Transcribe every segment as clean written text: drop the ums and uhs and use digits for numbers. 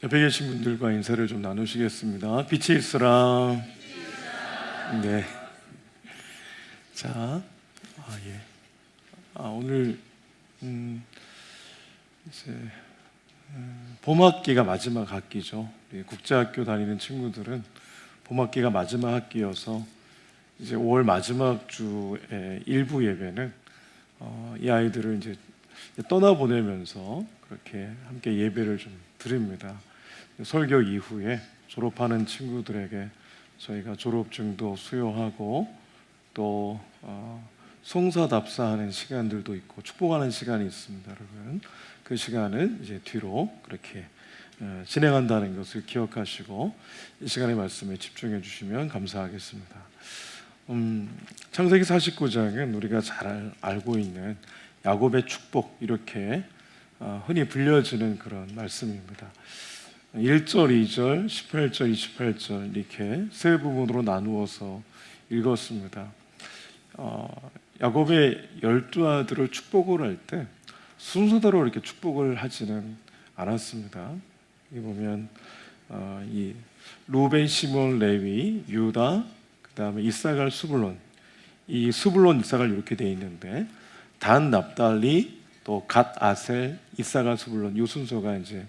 옆에 계신 분들과 인사를 좀 나누시겠습니다. 빛이 있으라. 네. 자, 예. 오늘 이제 봄학기가 마지막 학기죠. 우리 국제학교 다니는 친구들은 봄학기가 마지막 학기여서 이제 5월 마지막 주의 일부 예배는 이 아이들을 이제 떠나 보내면서 그렇게 함께 예배를 좀 드립니다. 설교 이후에 졸업하는 친구들에게 저희가 졸업증도 수여하고 또 송사답사하는 시간들도 있고 축복하는 시간이 있습니다, 여러분. 그 시간을 이제 뒤로 그렇게 진행한다는 것을 기억하시고 이 시간의 말씀에 집중해 주시면 감사하겠습니다. 창세기 49장은 우리가 잘 알고 있는 야곱의 축복, 이렇게 흔히 불려지는 그런 말씀입니다. 1절, 2절, 18절, 28절 이렇게 세 부분으로 나누어서 읽었습니다. 야곱의 12아들을 축복을 할 때 순서대로 이렇게 축복을 하지는 않았습니다. 여기 보면 이 루벤, 시몬, 레위, 유다, 그 다음에 이사갈, 스불론, 이 스불론, 이사갈 이렇게 되어 있는데 단, 납달리, 또 갓, 아셀, 이사갈, 스불론 이 순서가 이제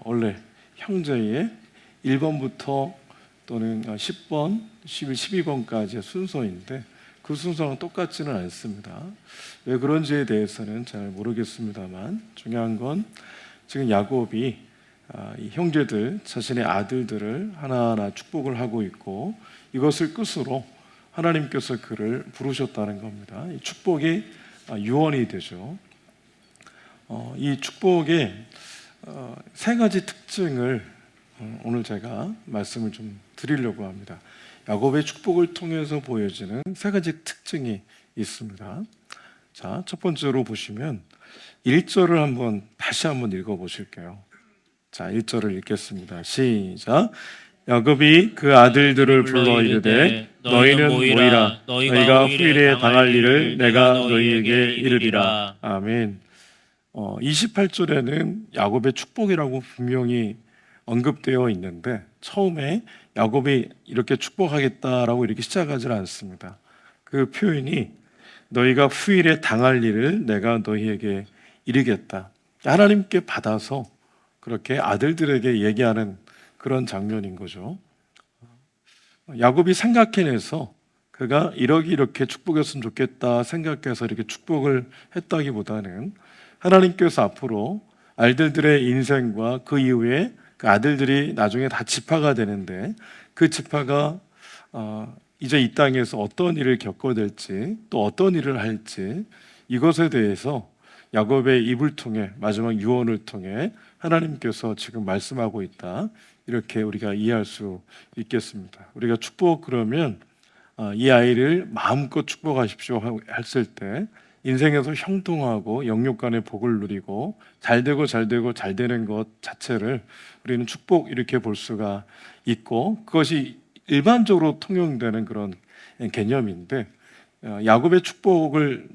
원래 형제의 1번부터 또는 10번, 11, 12번까지의 순서인데 그 순서는 똑같지는 않습니다. 왜 그런지에 대해서는 잘 모르겠습니다만 중요한 건 지금 야곱이 이 형제들, 자신의 아들들을 하나하나 축복을 하고 있고 이것을 끝으로 하나님께서 그를 부르셨다는 겁니다. 이 축복이 유언이 되죠. 이 축복의 세 가지 특징을 오늘 제가 말씀을 좀 드리려고 합니다. 야곱의 축복을 통해서 보여지는 세 가지 특징이 있습니다. 자, 첫 번째로 보시면 1절을 다시 한번 읽어 보실게요. 자, 1절을 읽겠습니다. 시작. 야곱이 그 아들들을 불러 이르되 너희는 모이라. 너희가 후일에 당할 일을 내가 너희에게 이르리라. 아멘. 28절에는 야곱의 축복이라고 분명히 언급되어 있는데 처음에 야곱이 이렇게 축복하겠다라고 이렇게 시작하지 않습니다. 그 표현이 너희가 후일에 당할 일을 내가 너희에게 이르겠다. 하나님께 받아서 그렇게 아들들에게 얘기하는 그런 장면인 거죠. 야곱이 생각해내서 그가 이렇게 축복했으면 좋겠다 생각해서 이렇게 축복을 했다기보다는 하나님께서 앞으로 아들들의 인생과 그 이후에 그 아들들이 나중에 다 지파가 되는데 그 지파가 이제 이 땅에서 어떤 일을 겪어야 될지 또 어떤 일을 할지 이것에 대해서 야곱의 입을 통해 마지막 유언을 통해 하나님께서 지금 말씀하고 있다, 이렇게 우리가 이해할 수 있겠습니다. 우리가 축복 그러면 이 아이를 마음껏 축복하십시오 했을 때 인생에서 형통하고 영육 간의 복을 누리고 잘 되는 것 자체를 우리는 축복 이렇게 볼 수가 있고 그것이 일반적으로 통용되는 그런 개념인데 야곱의 축복을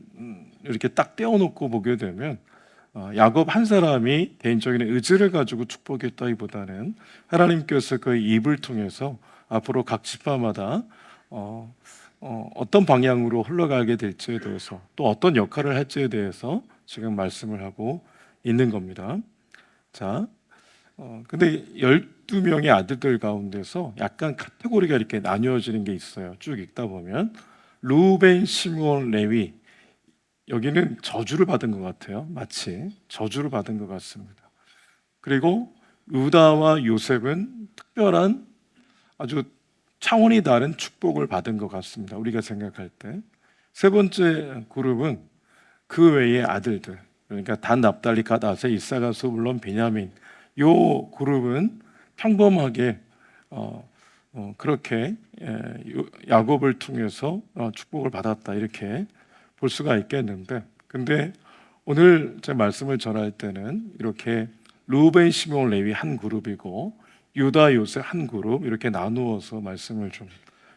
이렇게 딱 떼어놓고 보게 되면 야곱 한 사람이 개인적인 의지를 가지고 축복했다기보다는 하나님께서 그 입을 통해서 앞으로 각 지파마다 어떤 방향으로 흘러가게 될지에 대해서 또 어떤 역할을 할지에 대해서 지금 말씀을 하고 있는 겁니다. 자, 근데 12명의 아들들 가운데서 약간 카테고리가 이렇게 나뉘어지는 게 있어요. 쭉 읽다 보면 루벤, 시므온, 레위, 여기는 저주를 받은 것 같아요. 마치 저주를 받은 것 같습니다. 그리고 유다와 요셉은 특별한 아주 차원이 다른 축복을 받은 것 같습니다. 우리가 생각할 때. 세 번째 그룹은 그 외의 아들들, 그러니까 단, 납달리, 갓, 아셀, 이사갈, 스불론, 베냐민, 요 그룹은 평범하게 그렇게 야곱을 통해서 축복을 받았다, 이렇게 볼 수가 있겠는데, 근데 오늘 제 말씀을 전할 때는 이렇게 루벤, 시몬, 레위 한 그룹이고 유다, 요셉 한 그룹 이렇게 나누어서 말씀을 좀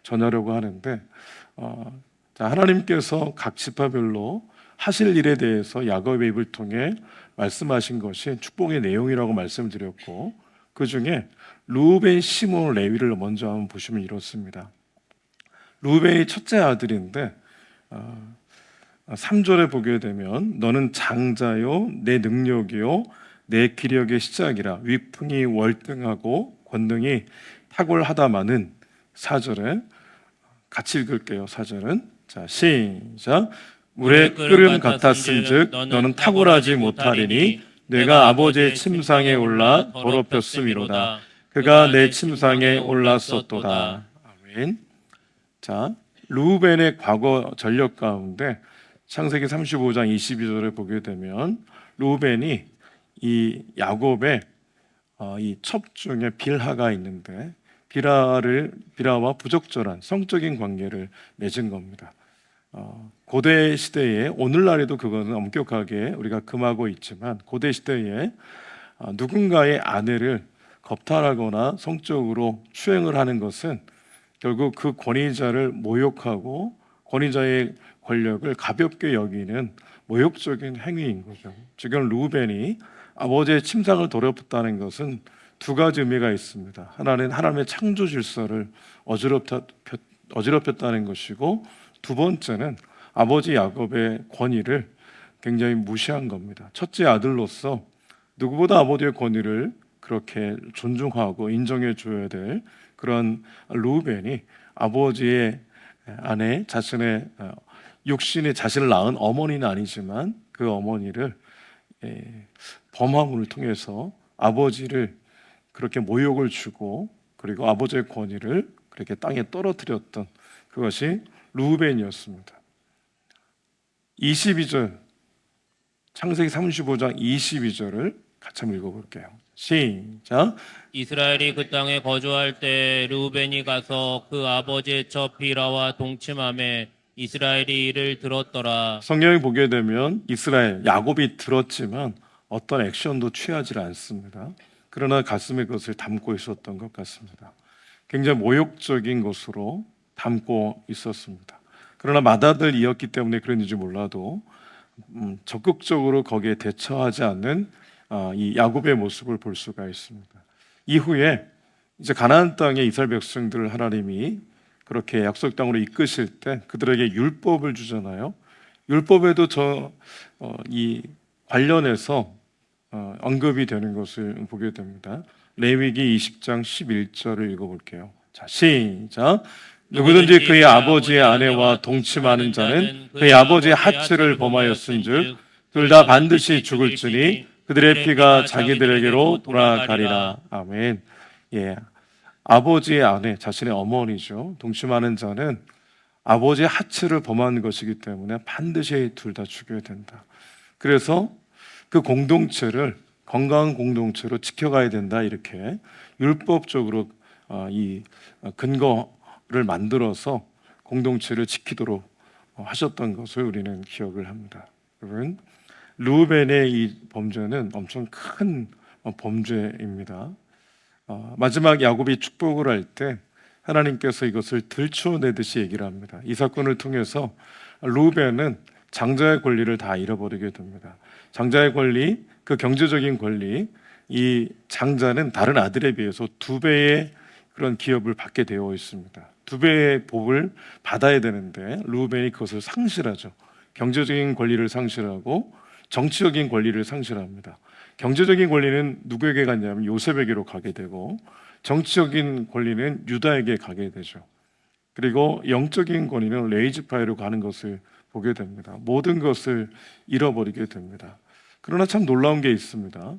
전하려고 하는데, 자, 하나님께서 각 지파별로 하실 일에 대해서 야곱의 입을 통해 말씀하신 것이 축복의 내용이라고 말씀드렸고 그 중에 루벤, 시몬, 레위를 먼저 한번 보시면 이렇습니다. 루벤이 첫째 아들인데 3절에 보게 되면 너는 장자요 내 능력이요 내 기력의 시작이라 위풍이 월등하고 권능이 탁월하다마는 4절에 같이 읽을게요. 4절은 자 시작 물의 끓음 같았은즉 너는 탁월하지 못하리니 내가 아버지의 침상에 올라 더럽혔음이로다. 그가 내 침상에 올랐었도다. 아멘. 자 루벤의 과거 전력 가운데 창세기 35장 22절에 보게 되면 루벤이 이 야곱의 이 첩 중에 빌하가 있는데 빌하와 부적절한 성적인 관계를 맺은 겁니다. 고대 시대에 오늘날에도 그거는 엄격하게 우리가 금하고 있지만 고대 시대에 누군가의 아내를 겁탈하거나 성적으로 추행을 하는 것은 결국 그 권위자를 모욕하고 권위자의 권력을 가볍게 여기는 모욕적인 행위인 거죠. 지금 루벤이 아버지의 침상을 더럽혔다는 것은 두 가지 의미가 있습니다. 하나는 하나님의 창조 질서를 어지럽혔다는 것이고, 두 번째는 아버지 야곱의 권위를 굉장히 무시한 겁니다. 첫째 아들로서 누구보다 아버지의 권위를 그렇게 존중하고 인정해 줘야 될 그런 루벤이 아버지의 아내 자신의 육신의 자신을 낳은 어머니는 아니지만 그 어머니를 범함을 통해서 아버지를 그렇게 모욕을 주고 그리고 아버지의 권위를 그렇게 땅에 떨어뜨렸던 그것이 루벤이었습니다. 22절 창세기 35장 22절을 같이 한번 읽어볼게요. 시작. 이스라엘이 그 땅에 거주할 때 르우벤이 가서 그 아버지의 첩 비라와 동침함에 이스라엘이 이를 들었더라. 성경에 보게 되면 이스라엘 야곱이 들었지만 어떤 액션도 취하지 않습니다. 그러나 가슴에 그것을 담고 있었던 것 같습니다. 굉장히 모욕적인 것으로 담고 있었습니다. 그러나 맏아들이었기 때문에 그런지 몰라도 적극적으로 거기에 대처하지 않는 이 야곱의 모습을 볼 수가 있습니다. 이후에 이제 가나안 땅의 이스라엘 백성들을 하나님이 그렇게 약속 땅으로 이끄실 때 그들에게 율법을 주잖아요. 율법에도 이 관련해서 언급이 되는 것을 보게 됩니다. 레위기 20장 11절을 읽어볼게요. 자, 시작. 누구든지 그의 아버지의 아내와 동침하는 자는 그의 아버지의 하츠를 범하였은즉 둘 다 반드시 죽을지니 그들의 피가 자기들에게로 돌아가리라. 아멘. 예, 아버지의 아내, 자신의 어머니죠. 동침하는 자는 아버지의 하츠를 범한 것이기 때문에 반드시 둘 다 죽여야 된다. 그래서 그 공동체를 건강한 공동체로 지켜가야 된다. 이렇게 율법적으로 이 근거를 만들어서 공동체를 지키도록 하셨던 것을 우리는 기억을 합니다. 여러분, 르우벤의 이 범죄는 엄청 큰 범죄입니다. 마지막 야곱이 축복을 할 때 하나님께서 이것을 들춰내듯이 얘기를 합니다. 이 사건을 통해서 르우벤은 장자의 권리를 다 잃어버리게 됩니다. 장자의 권리, 그 경제적인 권리, 이 장자는 다른 아들에 비해서 2배의 그런 기업을 받게 되어 있습니다. 2배의 복을 받아야 되는데 르우벤이 그것을 상실하죠. 경제적인 권리를 상실하고 정치적인 권리를 상실합니다. 경제적인 권리는 누구에게 갔냐면 요셉에게로 가게 되고 정치적인 권리는 유다에게 가게 되죠. 그리고 영적인 권위는 레이지파이로 가는 것을 보게 됩니다. 모든 것을 잃어버리게 됩니다. 그러나 참 놀라운 게 있습니다.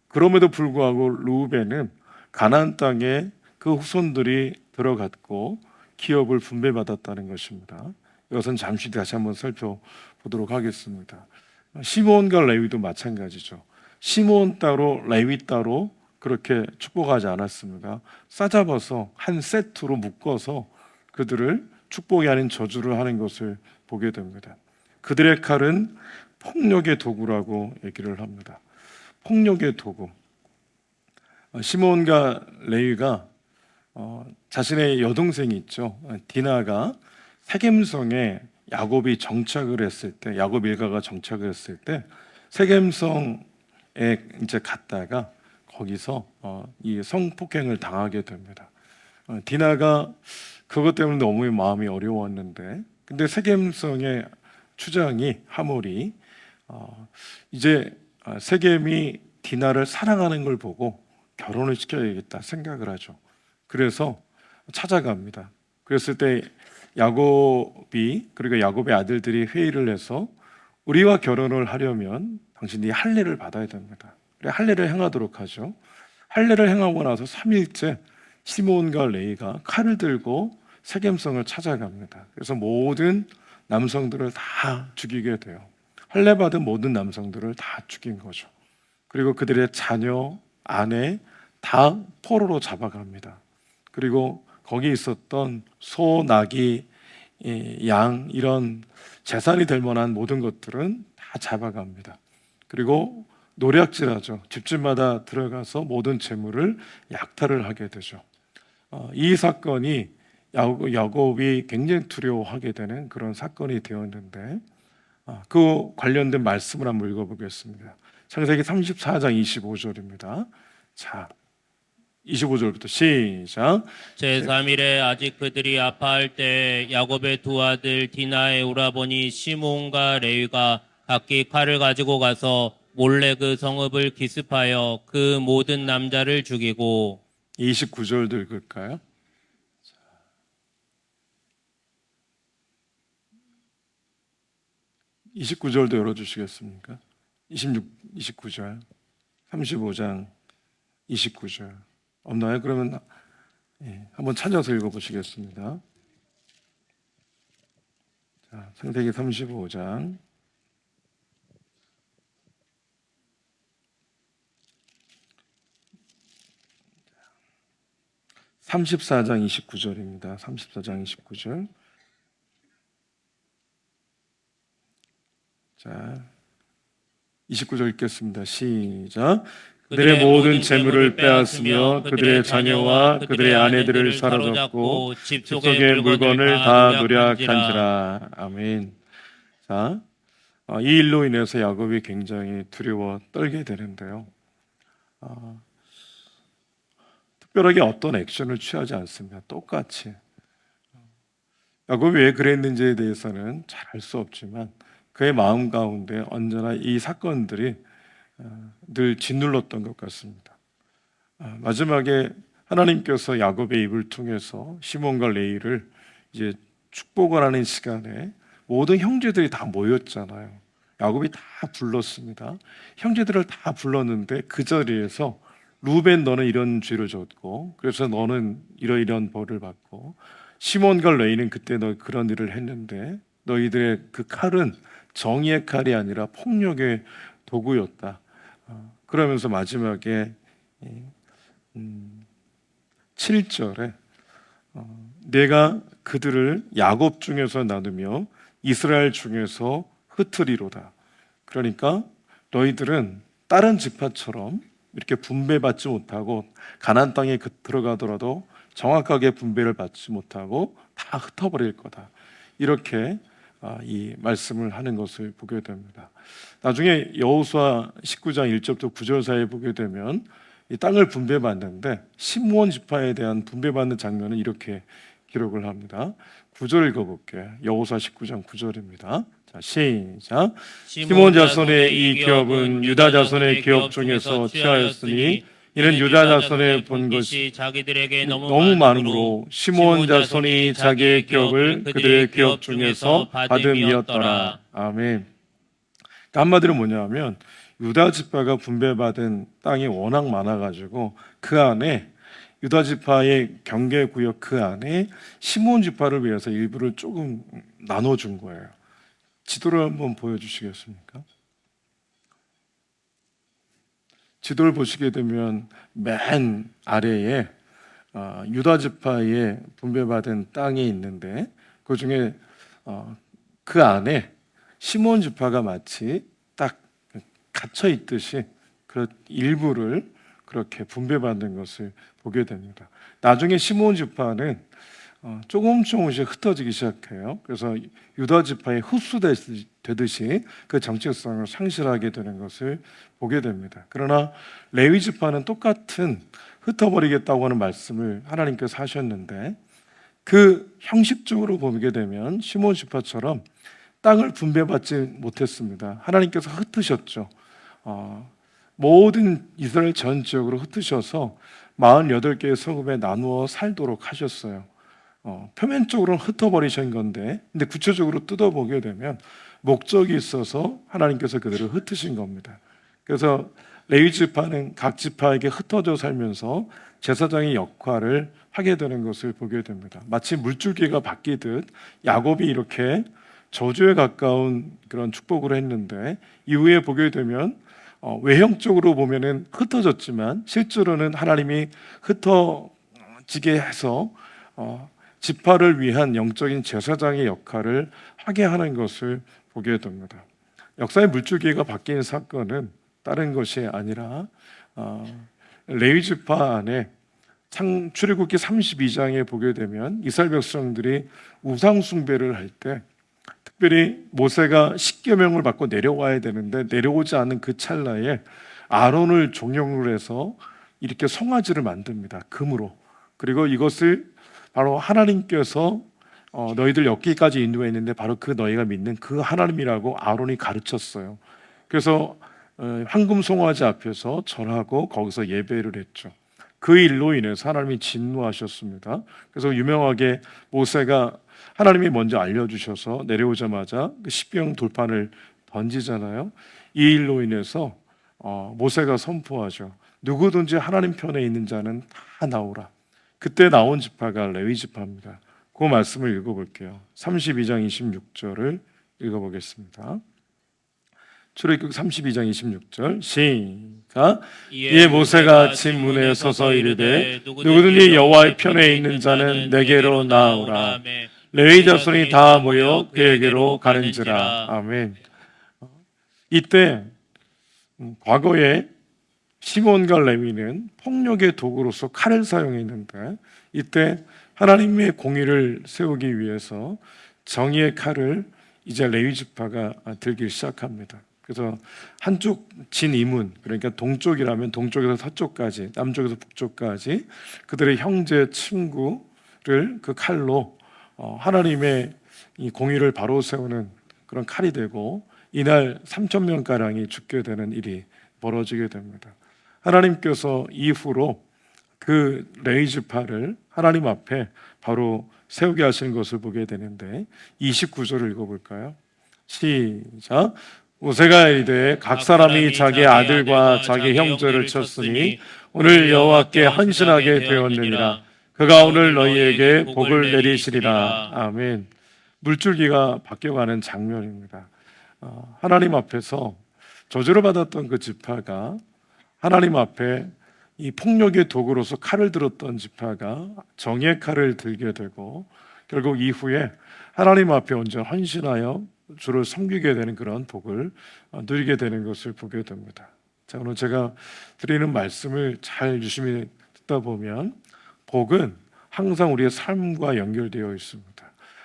그럼에도 불구하고 르우벤은 가나안 땅에 그 후손들이 들어갔고 기업을 분배받았다는 것입니다. 이것은 잠시 다시 한번 살펴보도록 하겠습니다. 시므온과 레위도 마찬가지죠. 시므온 따로 레위 따로 그렇게 축복하지 않았습니다. 싸잡아서 한 세트로 묶어서 그들을 축복이 아닌 저주를 하는 것을 보게 됩니다. 그들의 칼은 폭력의 도구라고 얘기를 합니다. 폭력의 도구. 시므온과 레위가 자신의 여동생이 있죠. 디나가 세겜성에 야곱이 정착을 했을 때, 야곱 일가가 정착을 했을 때 세겜성에 이제 갔다가 거기서 이 성폭행을 당하게 됩니다. 디나가 그것 때문에 너무 마음이 어려웠는데, 근데 세겜성의 추장이 하몰이 이제 세겜이 디나를 사랑하는 걸 보고 결혼을 시켜야겠다 생각을 하죠. 그래서 찾아갑니다. 그랬을 때 야곱이, 그리고 야곱의 아들들이 회의를 해서 우리와 결혼을 하려면 당신이 할례를 받아야 됩니다. 그래, 할례를 행하도록 하죠. 할례를 행하고 나서 3일째 시몬과 레이가 칼을 들고 세겜성을 찾아갑니다. 그래서 모든 남성들을 다 죽이게 돼요. 할례 받은 모든 남성들을 다 죽인 거죠. 그리고 그들의 자녀, 아내 다 포로로 잡아갑니다. 그리고 거기 있었던 소, 나귀, 양 이런 재산이 될 만한 모든 것들은 다 잡아갑니다. 그리고 노략질하죠. 집집마다 들어가서 모든 재물을 약탈을 하게 되죠. 이 사건이 야곱이 굉장히 두려워하게 되는 그런 사건이 되었는데, 그 관련된 말씀을 한번 읽어보겠습니다. 창세기 34장 25절입니다. 자, 25절부터 시작. 제3일에 아직 그들이 아파할 때 야곱의 두 아들 디나의 오라버니 시몬과 레위가 각기 칼을 가지고 가서 몰래 그 성읍을 기습하여 그 모든 남자를 죽이고 29절도 읽을까요? 29절도 열어주시겠습니까? 29절, 35장 29절 없나요? 그러면 한번 찾아서 읽어보시겠습니다. 자, 창세기 35장 34장 29절입니다. 34장 29절. 자, 29절 읽겠습니다. 시작. 그들의 모든 재물을 빼앗으며 그들의 자녀와 그들의 아내들을 사로잡고 집 속의 물건을 다 노략한지라. 아멘. 자, 이 일로 인해서 야곱이 굉장히 두려워 떨게 되는데요. 특별하게 어떤 액션을 취하지 않습니다. 똑같이. 야곱이 왜 그랬는지에 대해서는 잘 알 수 없지만 그의 마음 가운데 언제나 이 사건들이 늘 짓눌렀던 것 같습니다. 마지막에 하나님께서 야곱의 입을 통해서 시몬과 레이를 이제 축복을 하는 시간에 모든 형제들이 다 모였잖아요. 야곱이 다 불렀습니다. 형제들을 다 불렀는데 그 자리에서 루벤 너는 이런 죄를 졌고 그래서 너는 이러이러한 벌을 받고, 시몬과 레이는 그때 너 그런 일을 했는데 너희들의 그 칼은 정의의 칼이 아니라 폭력의 도구였다. 그러면서 마지막에 7절에 내가 그들을 야곱 중에서 나누며 이스라엘 중에서 흩으리로다. 그러니까 너희들은 다른 지파처럼 이렇게 분배받지 못하고 가나안 땅에 들어가더라도 정확하게 분배를 받지 못하고 다 흩어버릴 거다. 이렇게 이 말씀을 하는 것을 보게 됩니다. 나중에 여호수아 19장 1절부터 9절 사이에 보게 되면 이 땅을 분배받는데 시므온 지파에 대한 분배받는 장면은 이렇게 기록을 합니다. 9절 읽어볼게요. 여호수아 19장 9절입니다. 자, 시작. 시므온 자손의 이 기업은 유다 자손의 기업 중에서 취하였으니 이는 유다 자손의 본 것이 자기들에게 너무 많으므로 시므온 자손이 자기의 기업을 그들의 기업 중에서 받음이었더라. 아멘. 한마디로 뭐냐면 유다 지파가 분배받은 땅이 워낙 많아가지고 그 안에 유다 지파의 경계 구역 그 안에 시므온 지파를 위해서 일부를 조금 나눠준 거예요. 지도를 한번 보여주시겠습니까? 지도를 보시게 되면 맨 아래에 유다 지파의 분배받은 땅이 있는데 그 중에 그 안에 시몬 지파가 마치 딱 갇혀 있듯이 그 일부를 그렇게 분배받는 것을 보게 됩니다. 나중에 시몬 지파는 조금씩 흩어지기 시작해요. 그래서 유다 지파에 흡수되듯이 되듯이 그 정체성을 상실하게 되는 것을 보게 됩니다. 그러나 레위 지파는 똑같은 흩어버리겠다고 하는 말씀을 하나님께서 하셨는데 그 형식적으로 보게 되면 시몬 지파처럼 땅을 분배받지 못했습니다. 하나님께서 흩으셨죠. 모든 이스라엘 전 지역으로 흩으셔서 48개의 성읍에 나누어 살도록 하셨어요. 표면적으로는 흩어버리신 건데, 근데 구체적으로 뜯어보게 되면 목적이 있어서 하나님께서 그들을 흩으신 겁니다. 그래서 레위 지파는 각 지파에게 흩어져 살면서 제사장의 역할을 하게 되는 것을 보게 됩니다. 마치 물줄기가 바뀌듯 야곱이 이렇게 저주에 가까운 그런 축복을 했는데 이후에 보게 되면 외형적으로 보면은 흩어졌지만 실제로는 하나님이 흩어지게 해서 지파를 위한 영적인 제사장의 역할을 하게 하는 것을 보게 됩니다. 역사의 물줄기가 바뀐 사건은 다른 것이 아니라 레위 지파 안에 출애굽기 32장에 보게 되면 이스라엘 백성들이 우상 숭배를 할 때 특별히 모세가 십계명을 받고 내려와야 되는데 내려오지 않은 그 찰나에 아론을 종용을 해서 이렇게 송아지를 만듭니다. 금으로. 그리고 이것을 바로 하나님께서 너희들 여기까지 인도했는데 바로 그 너희가 믿는 그 하나님이라고 아론이 가르쳤어요. 그래서 황금 송아지 앞에서 절하고 거기서 예배를 했죠. 그 일로 인해서 하나님이 진노하셨습니다. 그래서 유명하게 모세가 하나님이 먼저 알려주셔서 내려오자마자 그 십계명 돌판을 던지잖아요. 이 일로 인해서 모세가 선포하죠. 누구든지 하나님 편에 있는 자는 다 나오라. 그때 나온 지파가 레위 지파입니다. 그 말씀을 읽어볼게요. 32장 26절을 읽어보겠습니다. 출애굽기 32장 26절 시작. 이에 모세가 집 문에 서서 이르되 누구든지 여호와의 편에 있는 자는 내게로 나오라. 레위 자손이 다 모여 그에게로 가는지라. 아멘. 이때 과거에 시몬과 레위는 폭력의 도구로서 칼을 사용했는데 이때 하나님의 공의를 세우기 위해서 정의의 칼을 이제 레위 지파가 들기 시작합니다. 그래서 한쪽 진이문, 그러니까 동쪽이라면 동쪽에서 서쪽까지, 남쪽에서 북쪽까지 그들의 형제 친구를 그 칼로 하나님의 이 공의를 바로 세우는 그런 칼이 되고 이날 3,000명 가량이 죽게 되는 일이 벌어지게 됩니다. 하나님께서 이후로 그 레위 지파를 하나님 앞에 바로 세우게 하시는 것을 보게 되는데 29절을 읽어볼까요? 시작. 모세가 이르되 각 사람이 자기 아들과 자기 형제를 쳤으니 오늘 여호와께 헌신하게 되었느니라. 그가 오늘 너희에게 복을 내리시리라. 아멘. 물줄기가 바뀌어가는 장면입니다. 하나님 앞에서 저주를 받았던 그 지파가 하나님 앞에 이 폭력의 도구로서 칼을 들었던 지파가 정의의 칼을 들게 되고 결국 이후에 하나님 앞에 온전 헌신하여 주를 섬기게 되는 그런 복을 누리게 되는 것을 보게 됩니다. 자, 오늘 제가 드리는 말씀을 잘 유심히 듣다 보면 복은 항상 우리의 삶과 연결되어 있습니다.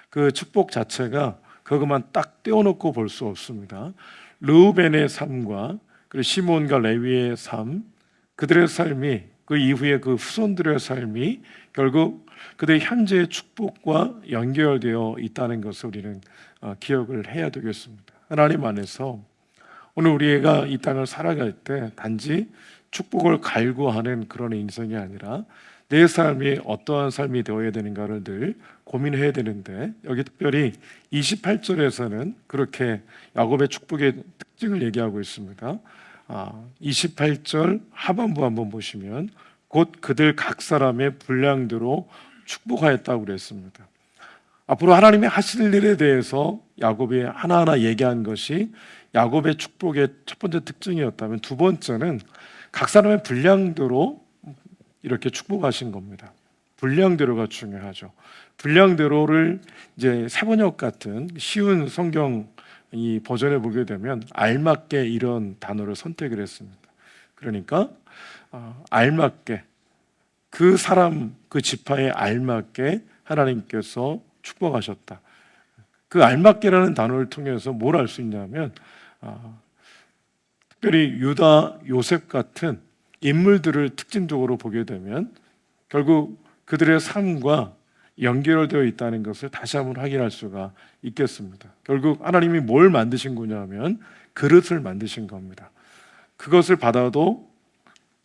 그 축복 자체가 그것만 딱 떼어놓고 볼 수 없습니다. 르우벤의 삶과 그리고 시몬과 레위의 삶, 그들의 삶이 그 이후에 그 후손들의 삶이 결국 그들의 현재의 축복과 연결되어 있다는 것을 우리는 기억을 해야 되겠습니다. 하나님 안에서 오늘 우리가 이 땅을 살아갈 때 단지 축복을 갈구하는 그런 인생이 아니라 내 삶이 어떠한 삶이 되어야 되는가를 늘 고민해야 되는데 여기 특별히 28절에서는 그렇게 야곱의 축복의 특징을 얘기하고 있습니다. 28절 하반부 한번 보시면 곧 그들 각 사람의 분량대로 축복하였다고 그랬습니다. 앞으로 하나님이 하실 일에 대해서 야곱이 하나하나 얘기한 것이 야곱의 축복의 첫 번째 특징이었다면 두 번째는 각 사람의 분량대로 이렇게 축복하신 겁니다. 분량대로가 중요하죠. 분량대로를 이제 세번역 같은 쉬운 성경 이 버전에 보게 되면 알맞게 이런 단어를 선택을 했습니다. 그러니까 알맞게 그 사람 그 지파에 알맞게 하나님께서 축복하셨다. 그 알맞게라는 단어를 통해서 뭘 알 수 있냐면 특별히 유다, 요셉 같은 인물들을 특징적으로 보게 되면 결국 그들의 삶과 연결되어 있다는 것을 다시 한번 확인할 수가 있겠습니다. 결국 하나님이 뭘 만드신 거냐면 그릇을 만드신 겁니다. 그것을 받아도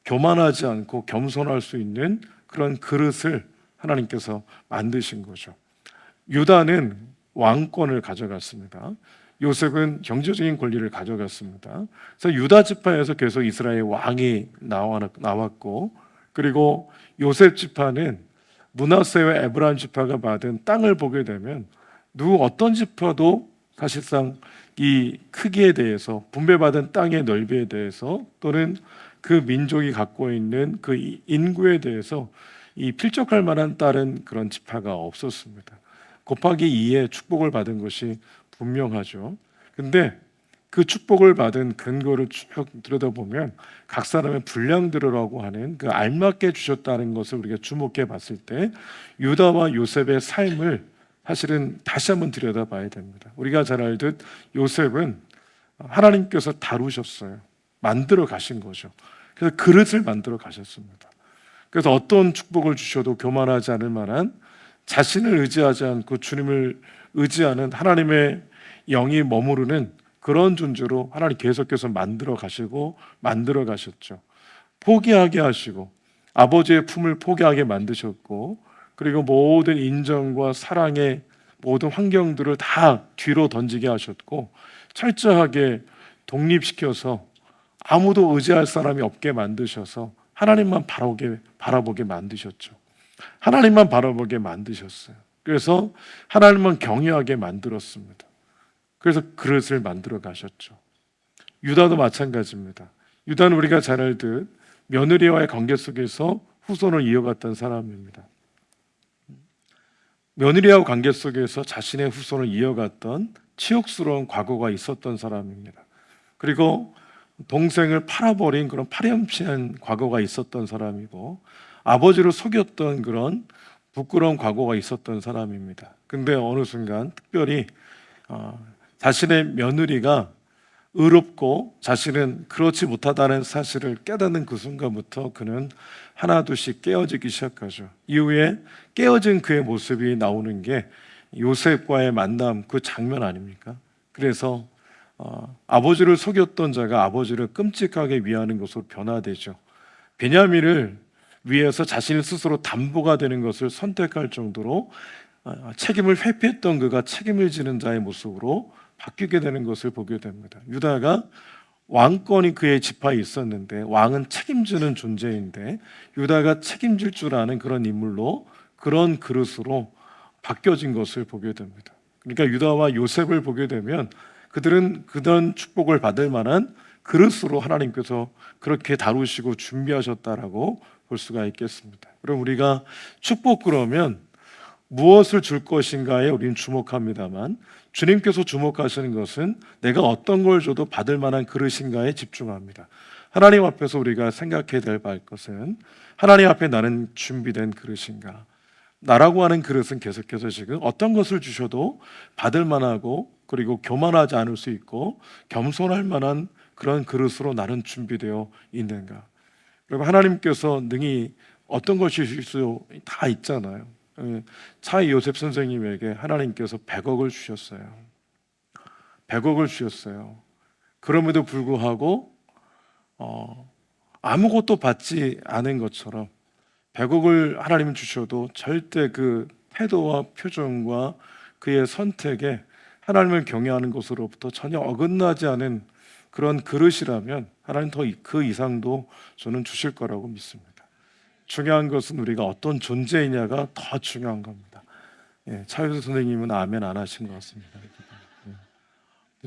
교만하지 않고 겸손할 수 있는 그런 그릇을 하나님께서 만드신 거죠. 유다는 왕권을 가져갔습니다. 요셉은 경제적인 권리를 가져갔습니다. 그래서 유다 지파에서 계속 이스라엘 왕이 나왔고, 그리고 요셉 지파는 므낫세와 에브라임 지파가 받은 땅을 보게 되면 누구 어떤 지파도 사실상 이 크기에 대해서, 분배받은 땅의 넓이에 대해서, 또는 그 민족이 갖고 있는 그 인구에 대해서 이 필적할 만한 다른 그런 지파가 없었습니다. 곱하기 2의 축복을 받은 것이 분명하죠. 근데 그 축복을 받은 근거를 쭉 들여다보면 각 사람의 분량들이라고 하는 그 알맞게 주셨다는 것을 우리가 주목해 봤을 때 유다와 요셉의 삶을 사실은 다시 한번 들여다봐야 됩니다. 우리가 잘 알듯 요셉은 하나님께서 다루셨어요. 만들어 가신 거죠. 그래서 그릇을 만들어 가셨습니다. 그래서 어떤 축복을 주셔도 교만하지 않을 만한, 자신을 의지하지 않고 주님을 의지하는 하나님의 영이 머무르는 그런 존재로 하나님 계속해서 만들어 가셨죠. 포기하게 하시고 아버지의 품을 포기하게 만드셨고, 그리고 모든 인정과 사랑의 모든 환경들을 다 뒤로 던지게 하셨고, 철저하게 독립시켜서 아무도 의지할 사람이 없게 만드셔서 하나님만 바라보게 만드셨죠. 하나님만 바라보게 만드셨어요. 그래서 하나님만 경외하게 만들었습니다. 그래서 그릇을 만들어 가셨죠. 유다도 마찬가지입니다. 유다는 우리가 잘 알듯 며느리와의 관계 속에서 후손을 이어갔던 사람입니다. 며느리와의 관계 속에서 자신의 후손을 이어갔던 치욕스러운 과거가 있었던 사람입니다. 그리고 동생을 팔아버린 그런 파렴치한 과거가 있었던 사람이고, 아버지를 속였던 그런 부끄러운 과거가 있었던 사람입니다. 근데 어느 순간 특별히 자신의 며느리가 의롭고 자신은 그렇지 못하다는 사실을 깨닫는 그 순간부터 그는 하나둘씩 깨어지기 시작하죠. 이후에 깨어진 그의 모습이 나오는 게 요셉과의 만남, 그 장면 아닙니까? 그래서 아버지를 속였던 자가 아버지를 끔찍하게 위하는 것으로 변화되죠. 베냐민을 위해서 자신 스스로 담보가 되는 것을 선택할 정도로 책임을 회피했던 그가 책임을 지는 자의 모습으로 바뀌게 되는 것을 보게 됩니다. 유다가 왕권이 그의 지파에 있었는데, 왕은 책임지는 존재인데 유다가 책임질 줄 아는 그런 인물로, 그런 그릇으로 바뀌어진 것을 보게 됩니다. 그러니까 유다와 요셉을 보게 되면 그들은 그런 축복을 받을 만한 그릇으로 하나님께서 그렇게 다루시고 준비하셨다라고 볼 수가 있겠습니다. 그럼 우리가 축복 그러면 무엇을 줄 것인가에 우리는 주목합니다만, 주님께서 주목하시는 것은 내가 어떤 걸 줘도 받을 만한 그릇인가에 집중합니다. 하나님 앞에서 우리가 생각해야 될 것은, 하나님 앞에 나는 준비된 그릇인가? 나라고 하는 그릇은 계속해서 지금 어떤 것을 주셔도 받을 만하고, 그리고 교만하지 않을 수 있고 겸손할 만한 그런 그릇으로 나는 준비되어 있는가? 그리고 하나님께서 능히 어떤 것이 주실 수 다 있잖아요. 차이 요셉 선생님에게 하나님께서 100억을 주셨어요. 100억을 주셨어요. 그럼에도 불구하고 아무것도 받지 않은 것처럼 100억을 하나님 주셔도 절대 그 태도와 표정과 그의 선택에 하나님을 경외하는 것으로부터 전혀 어긋나지 않은 그런 그릇이라면 하나님 더 그 이상도 저는 주실 거라고 믿습니다. 중요한 것은 우리가 어떤 존재이냐가 더 중요한 겁니다. 차유수 선생님은 아멘 안 하신 것 같습니다.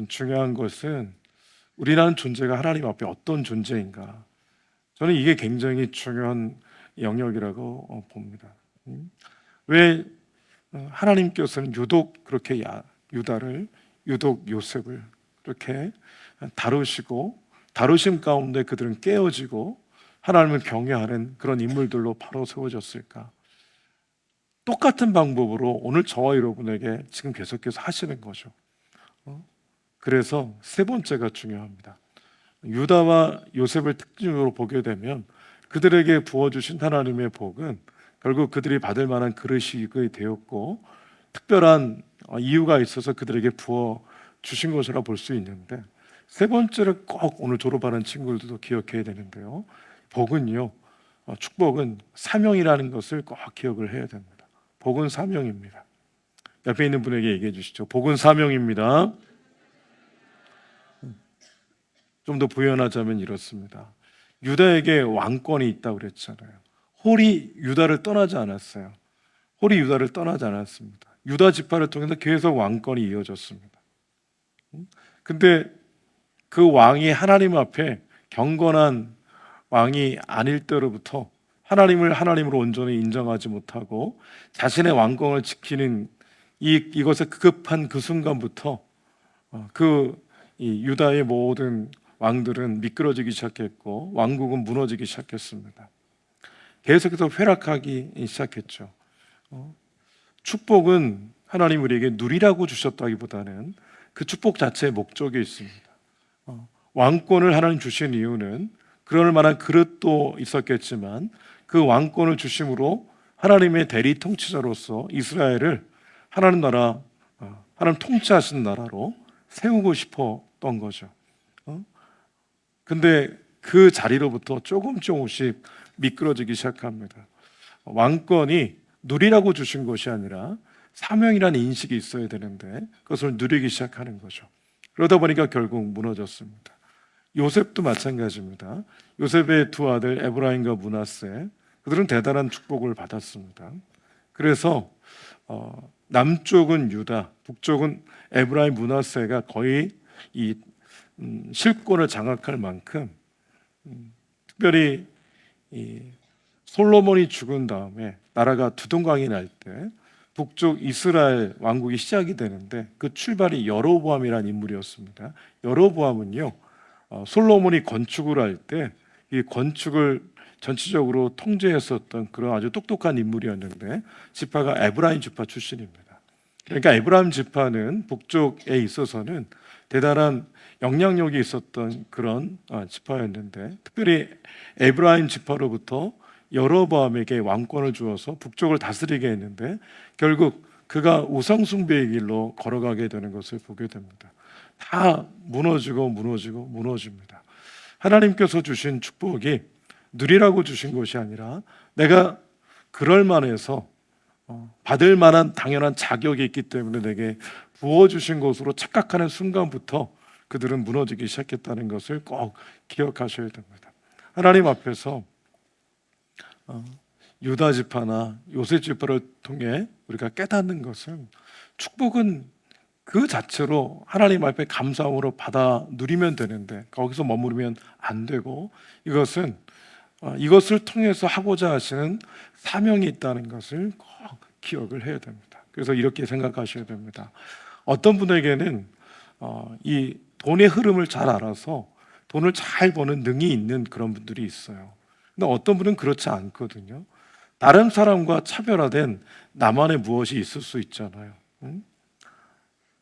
중요한 것은 우리라는 존재가 하나님 앞에 어떤 존재인가. 저는 이게 굉장히 중요한 영역이라고 봅니다. 왜 하나님께서는 유독 그렇게 유다를, 유독 요셉을 그렇게 다루시고, 다루심 가운데 그들은 깨어지고 하나님을 경외하는 그런 인물들로 바로 세워졌을까? 똑같은 방법으로 오늘 저와 여러분에게 지금 계속해서 하시는 거죠. 그래서 세 번째가 중요합니다. 유다와 요셉을 특징으로 보게 되면 그들에게 부어주신 하나님의 복은 결국 그들이 받을 만한 그릇이 되었고 특별한 이유가 있어서 그들에게 부어 주신 것이라 볼 수 있는데, 세 번째를 꼭 오늘 졸업하는 친구들도 기억해야 되는데요. 복은요, 축복은 사명이라는 것을 꼭 기억을 해야 됩니다. 복은 사명입니다. 옆에 있는 분에게 얘기해 주시죠. 복은 사명입니다. 좀 더 부연하자면 이렇습니다. 유다에게 왕권이 있다고 그랬잖아요. 홀이 유다를 떠나지 않았어요. 홀이 유다를 떠나지 않았습니다. 유다 지파를 통해서 계속 왕권이 이어졌습니다. 근데 그 왕이 하나님 앞에 경건한 왕이 아닐 때로부터 하나님을 하나님으로 온전히 인정하지 못하고 자신의 왕권을 지키는 이것에 급급한 그 순간부터 이 유다의 모든 왕들은 미끄러지기 시작했고 왕국은 무너지기 시작했습니다. 계속해서 쇠락하기 시작했죠. 축복은 하나님 우리에게 누리라고 주셨다기보다는 그 축복 자체의 목적이 있습니다. 왕권을 하나님 주신 이유는 그럴 만한 그릇도 있었겠지만 그 왕권을 주심으로 하나님의 대리 통치자로서 이스라엘을 하나님 나라, 하나님 통치하신 나라로 세우고 싶었던 거죠. 근데 그 자리로부터 조금씩 미끄러지기 시작합니다. 왕권이 누리라고 주신 것이 아니라 사명이라는 인식이 있어야 되는데 그것을 누리기 시작하는 거죠. 그러다 보니까 결국 무너졌습니다. 요셉도 마찬가지입니다. 요셉의 두 아들 에브라임과 므낫세, 그들은 대단한 축복을 받았습니다. 그래서 남쪽은 유다, 북쪽은 에브라임, 므낫세가 거의 이 실권을 장악할 만큼, 특별히 이 솔로몬이 죽은 다음에 나라가 두동강이 날 때 북쪽 이스라엘 왕국이 시작이 되는데 그 출발이 여로보암이라는 인물이었습니다. 여로보암은요, 솔로몬이 건축을 할 때 이 건축을 전체적으로 통제했었던 그런 아주 똑똑한 인물이었는데 지파가 에브라임 지파 출신입니다. 그러니까 에브라임 지파는 북쪽에 있어서는 대단한 영향력이 있었던 그런 지파였는데, 특별히 에브라임 지파로부터 여로보암에게 왕권을 주어서 북쪽을 다스리게 했는데 결국 그가 우상숭배의 길로 걸어가게 되는 것을 보게 됩니다. 다 무너집니다. 하나님께서 주신 축복이 누리라고 주신 것이 아니라 내가 그럴 만해서 받을 만한 당연한 자격이 있기 때문에 내게 부어주신 것으로 착각하는 순간부터 그들은 무너지기 시작했다는 것을 꼭 기억하셔야 됩니다. 하나님 앞에서 유다 지파나 요셉 지파를 통해 우리가 깨닫는 것은 축복은 그 자체로 하나님 앞에 감사함으로 받아 누리면 되는데 거기서 머무르면 안 되고 이것을 통해서 하고자 하시는 사명이 있다는 것을 꼭 기억을 해야 됩니다. 그래서 이렇게 생각하셔야 됩니다. 어떤 분에게는 이 돈의 흐름을 잘 알아서 돈을 잘 버는 능이 있는 그런 분들이 있어요. 근데 어떤 분은 그렇지 않거든요. 다른 사람과 차별화된 나만의 무엇이 있을 수 있잖아요.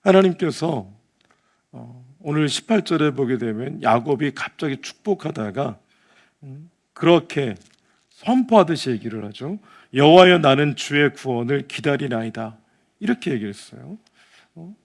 하나님께서 오늘 18절에 보게 되면 야곱이 갑자기 축복하다가 그렇게 선포하듯이 얘기를 하죠. 여호와여, 나는 주의 구원을 기다리나이다, 이렇게 얘기했어요.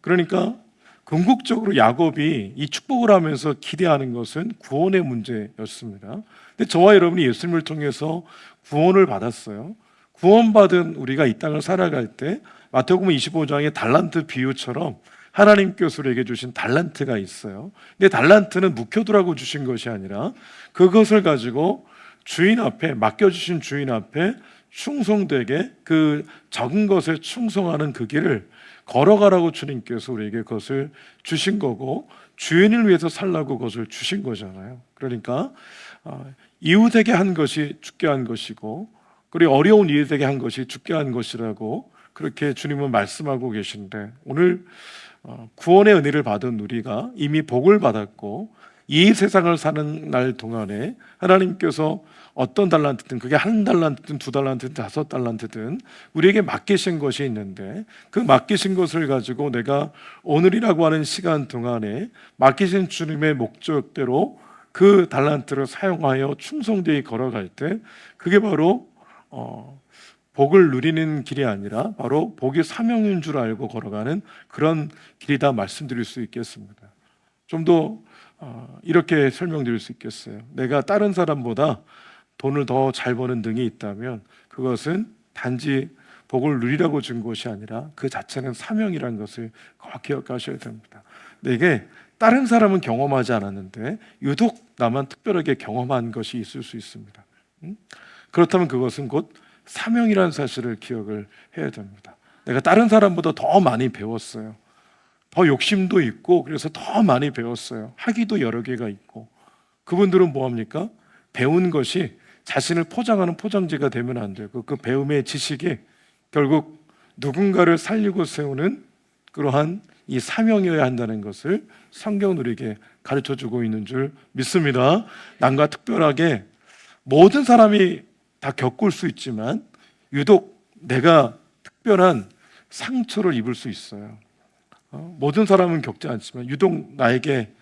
그러니까 궁극적으로 야곱이 이 축복을 하면서 기대하는 것은 구원의 문제였습니다. 근데 저와 여러분이 예수님을 통해서 구원을 받았어요. 구원받은 우리가 이 땅을 살아갈 때 마태복음 25장의 달란트 비유처럼 하나님께서 우리에게 주신 달란트가 있어요. 근데 달란트는 묵혀두라고 주신 것이 아니라 그것을 가지고 주인 앞에, 맡겨주신 주인 앞에 충성되게 그 적은 것에 충성하는 그 길을 걸어가라고 주님께서 우리에게 그것을 주신 거고, 주인을 위해서 살라고 그것을 주신 거잖아요. 그러니까 이웃에게 한 것이 죽게 한 것이고, 그리고 어려운 이웃에게 한 것이 죽게 한 것이라고 그렇게 주님은 말씀하고 계신데, 오늘 구원의 은혜를 받은 우리가 이미 복을 받았고 이 세상을 사는 날 동안에 하나님께서 어떤 달란트든, 그게 한 달란트든 두 달란트든 다섯 달란트든 우리에게 맡기신 것이 있는데, 그 맡기신 것을 가지고 내가 오늘이라고 하는 시간 동안에 맡기신 주님의 목적대로 그 달란트를 사용하여 충성되이 걸어갈 때, 그게 바로 복을 누리는 길이 아니라 바로 복이 사명인 줄 알고 걸어가는 그런 길이다 말씀드릴 수 있겠습니다. 좀 더 이렇게 설명드릴 수 있겠어요. 내가 다른 사람보다 돈을 더 잘 버는 등이 있다면 그것은 단지 복을 누리라고 준 것이 아니라 그 자체는 사명이라는 것을 꼭 기억하셔야 됩니다. 내게 다른 사람은 경험하지 않았는데 유독 나만 특별하게 경험한 것이 있을 수 있습니다. 그렇다면 그것은 곧 사명이라는 사실을 기억을 해야 됩니다. 내가 다른 사람보다 더 많이 배웠어요. 더 욕심도 있고 그래서 더 많이 배웠어요. 학위도 여러 개가 있고. 그분들은 뭐합니까? 배운 것이 자신을 포장하는 포장지가 되면 안 되고, 그 배움의 지식이 결국 누군가를 살리고 세우는 그러한 이 사명이어야 한다는 것을 성경은 우리에게 가르쳐주고 있는 줄 믿습니다. 남과 특별하게 모든 사람이 다 겪을 수 있지만 유독 내가 특별한 상처를 입을 수 있어요. 모든 사람은 겪지 않지만 유독 나에게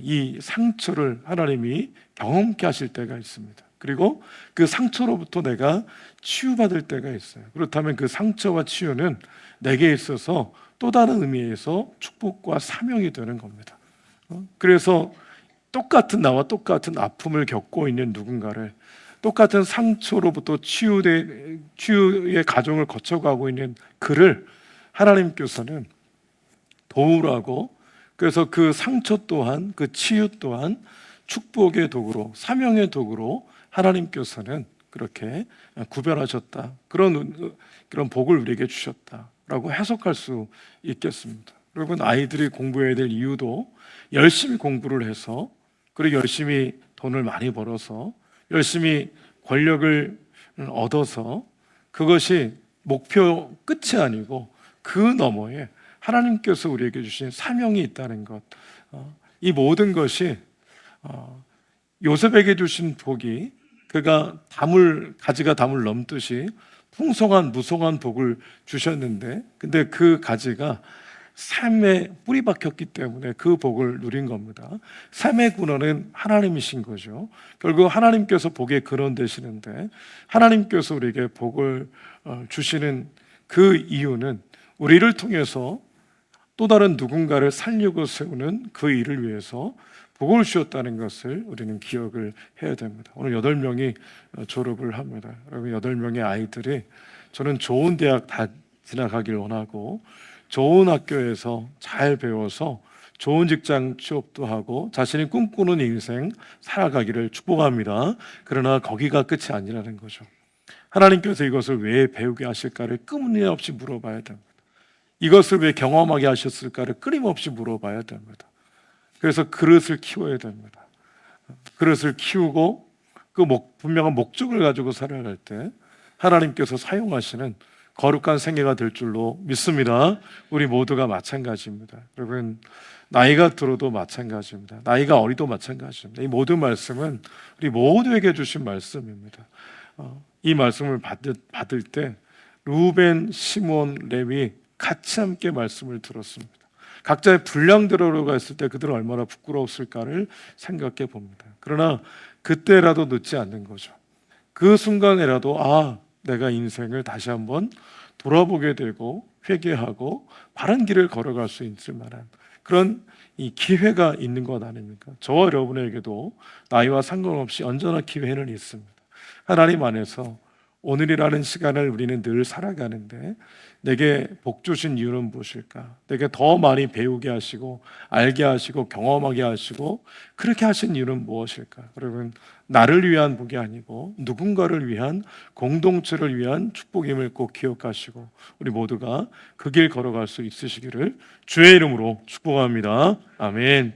이 상처를 하나님이 경험케 하실 때가 있습니다. 그리고 그 상처로부터 내가 치유받을 때가 있어요. 그렇다면 그 상처와 치유는 내게 있어서 또 다른 의미에서 축복과 사명이 되는 겁니다. 그래서 나와 똑같은 아픔을 겪고 있는 누군가를, 똑같은 상처로부터 치유의 과정을 거쳐가고 있는 그를 하나님께서는 도우라고, 그래서 그 상처 또한, 그 치유 또한 축복의 도구로, 사명의 도구로 하나님께서는 그렇게 구별하셨다. 그런 복을 우리에게 주셨다라고 해석할 수 있겠습니다. 여러분, 아이들이 공부해야 될 이유도 열심히 공부를 해서, 그리고 열심히 돈을 많이 벌어서, 열심히 권력을 얻어서, 그것이 목표 끝이 아니고 그 너머에 하나님께서 우리에게 주신 사명이 있다는 것. 이 모든 것이 요셉에게 주신 복이, 그가 가지가 담을 넘듯이 풍성한 무성한 복을 주셨는데, 근데 그 가지가 삶에 뿌리 박혔기 때문에 그 복을 누린 겁니다. 삶의 근원은 하나님이신 거죠. 결국 하나님께서 복의 근원 되시는데, 하나님께서 우리에게 복을 주시는 그 이유는 우리를 통해서 또 다른 누군가를 살리고 세우는 그 일을 위해서 복을 주셨다는 것을 우리는 기억을 해야 됩니다. 오늘 8명이 졸업을 합니다. 여러분, 8명의 아이들이, 저는 좋은 대학 다 지나가길 원하고 좋은 학교에서 잘 배워서 좋은 직장 취업도 하고 자신이 꿈꾸는 인생 살아가기를 축복합니다. 그러나 거기가 끝이 아니라는 거죠. 하나님께서 이것을 왜 배우게 하실까를 끊임없이 물어봐야 됩니다. 이것을 왜 경험하게 하셨을까를 끊임없이 물어봐야 됩니다. 그래서 그릇을 키워야 됩니다. 그릇을 키우고 그 분명한 목적을 가지고 살아갈 때 하나님께서 사용하시는 거룩한 생애가 될 줄로 믿습니다. 우리 모두가 마찬가지입니다. 여러분, 나이가 들어도 마찬가지입니다. 나이가 어리도 마찬가지입니다. 이 모든 말씀은 우리 모두에게 주신 말씀입니다. 이 말씀을 받을 때 루벤, 시몬, 레위 같이 함께 말씀을 들었습니다. 각자의 분량대로 갔을 때 그들은 얼마나 부끄러웠을까를 생각해 봅니다. 그러나 그때라도 늦지 않는 거죠. 그 순간에라도 내가 인생을 다시 한번 돌아보게 되고 회개하고 바른 길을 걸어갈 수 있을 만한 그런 이 기회가 있는 것 아닙니까? 저와 여러분에게도 나이와 상관없이 언제나 기회는 있습니다. 하나님 안에서 오늘이라는 시간을 우리는 늘 살아가는데 내게 복 주신 이유는 무엇일까? 내게 더 많이 배우게 하시고 알게 하시고 경험하게 하시고 그렇게 하신 이유는 무엇일까? 여러분, 나를 위한 복이 아니고 누군가를 위한, 공동체를 위한 축복임을 꼭 기억하시고 우리 모두가 그 길 걸어갈 수 있으시기를 주의 이름으로 축복합니다. 아멘.